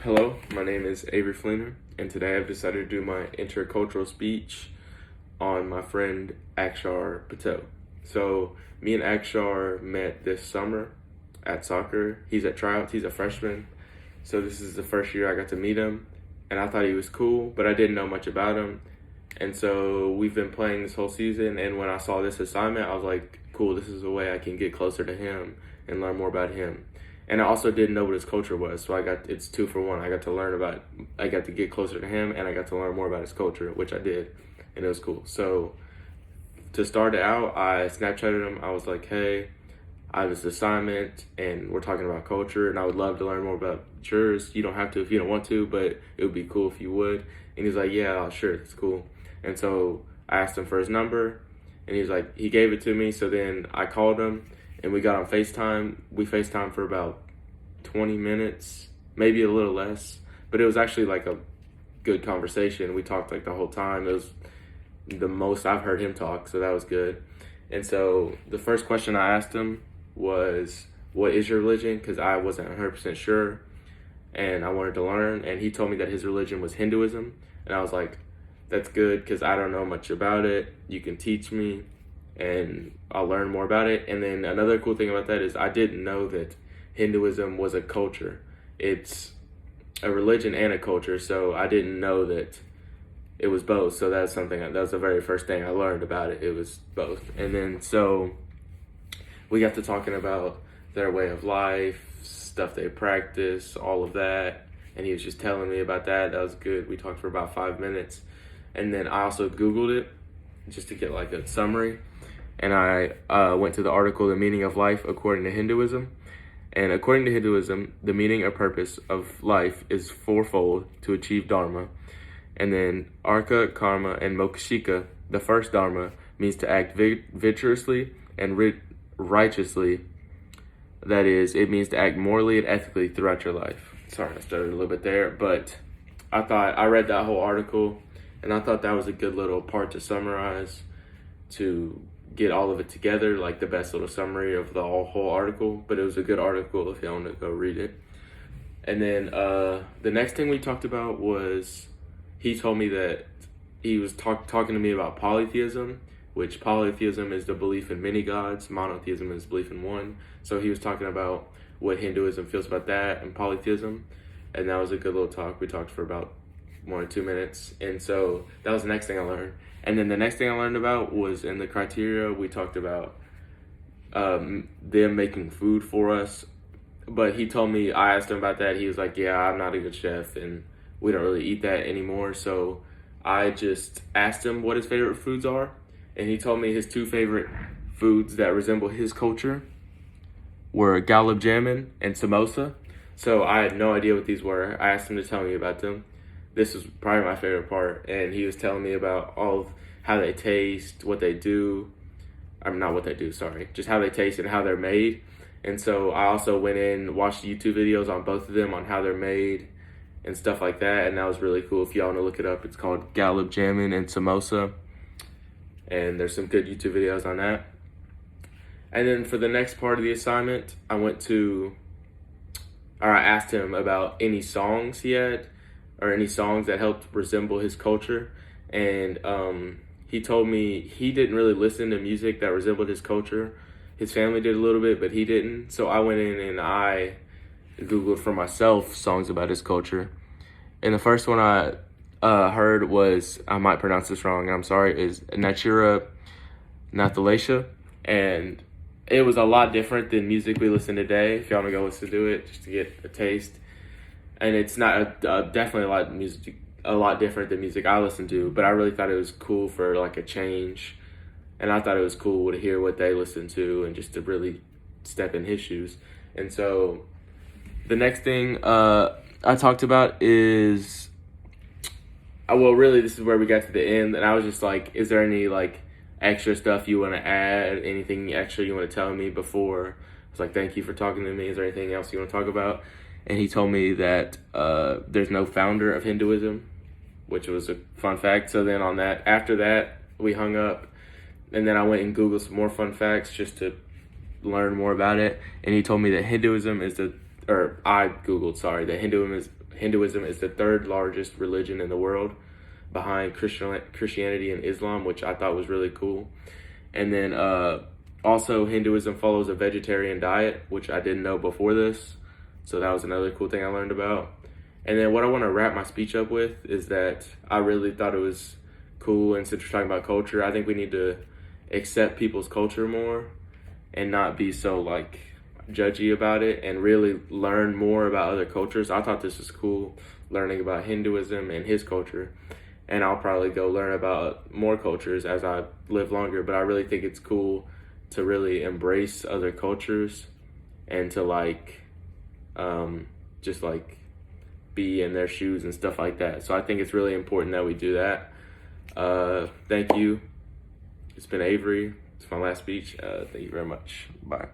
Hello, my name is Avery Fleener, and today I've decided to do my intercultural speech on my friend Akshar Patel. So, me and Akshar met this summer at soccer. He's at tryouts, he's a freshman. So, this is the first year I got to meet him, and I thought he was cool, but I didn't know much about him. And so, we've been playing this whole season, and when I saw this assignment, I was like, cool, this is a way I can get closer to him and learn more about him. And I also didn't know what his culture was, so it's 2 for 1. I got to get closer to him, and I got to learn more about his culture, which I did, and it was cool. So to start it out, I Snapchatted him. I was like, hey, I have this assignment, and we're talking about culture, and I would love to learn more about yours. You don't have to if you don't want to, but it would be cool if you would. And he's like, yeah, sure, it's cool. And so I asked him for his number, and he gave it to me. So then I called him, and we got on FaceTime. We FaceTimed for about 20 minutes, maybe a little less, but it was actually like a good conversation. We talked like the whole time. It was the most I've heard him talk, so that was good. And so the first question I asked him was, what is your religion? Because I wasn't 100% sure, and I wanted to learn. And he told me that his religion was Hinduism, and I was like, that's good, because I don't know much about it. You can teach me, and I'll learn more about it. And then another cool thing about that is I didn't know that Hinduism was a culture. It's a religion and a culture, so I didn't know that it was both. So that was the very first thing I learned about it. It was both. And then so we got to talking about their way of life, stuff they practice, all of that. And he was just telling me about that. That was good. We talked for about 5 minutes. And then I also Googled it just to get like a summary. And I went to the article, The Meaning of Life According to Hinduism. And according to Hinduism, the meaning or purpose of life is fourfold to achieve Dharma. And then Artha, Karma, and Mokshika, the first Dharma, means to act virtuously and righteously. That is, it means to act morally and ethically throughout your life. Sorry, I stuttered a little bit there, but I read that whole article, and I thought that was a good little part to summarize, to get all of it together, like the best little summary of the whole article. But it was a good article if y'all want to go read it. And then the next thing we talked about was, he told me that he was talking to me about polytheism, which polytheism is the belief in many gods, monotheism is belief in one. So he was talking about what Hinduism feels about that and polytheism, and that was a good little talk. We talked for about 1 or 2 minutes, and so that was the next thing I learned. And then the next thing I learned about was in the criteria, we talked about them making food for us. But he told me, I asked him about that. He was like, yeah, I'm not a good chef, and we don't really eat that anymore. So I just asked him what his favorite foods are. And he told me his 2 favorite foods that resemble his culture were gulab jamun and samosa. So I had no idea what these were. I asked him to tell me about them. This was probably my favorite part, and he was telling me about all of how they taste, what they do. Not what they do, sorry. Just how they taste and how they're made. And so I also went in, watched YouTube videos on both of them on how they're made and stuff like that, and that was really cool. If y'all want to look it up, it's called gulab jamun and samosa, and there's some good YouTube videos on that. And then for the next part of the assignment, I asked him about any songs he had, or any songs that helped resemble his culture. And he told me he didn't really listen to music that resembled his culture. His family did a little bit, but he didn't. So I went in and I Googled for myself songs about his culture. And the first one I heard was, I might pronounce this wrong, and I'm sorry, is Natura Nathalasha. And it was a lot different than music we listen to today, if y'all want to go listen to it, just to get a taste. And it's not definitely a lot different than music I listen to, but I really thought it was cool for like a change. And I thought it was cool to hear what they listen to and just to really step in his shoes. And so the next thing I talked about is, really this is where we got to the end, and I was just like, is there any like extra stuff you want to add, anything extra you want to tell me before? I was like, thank you for talking to me. Is there anything else you want to talk about? And he told me that there's no founder of Hinduism, which was a fun fact. So then after that, we hung up, and then I went and Googled some more fun facts just to learn more about it. And he told me that Hinduism is that Hinduism Hinduism is the third largest religion in the world, behind Christianity and Islam, which I thought was really cool. And then also Hinduism follows a vegetarian diet, which I didn't know before this. So that was another cool thing I learned about. And then what I want to wrap my speech up with is that I really thought it was cool, and since we're talking about culture, I think we need to accept people's culture more and not be so like judgy about it, and really learn more about other cultures. I thought this was cool, learning about Hinduism and his culture, and I'll probably go learn about more cultures as I live longer, but I really think it's cool to really embrace other cultures and to like just like be in their shoes and stuff like that. So I think it's really important that we do that. Thank you. It's been Avery. It's my last speech. Thank you very much. Bye.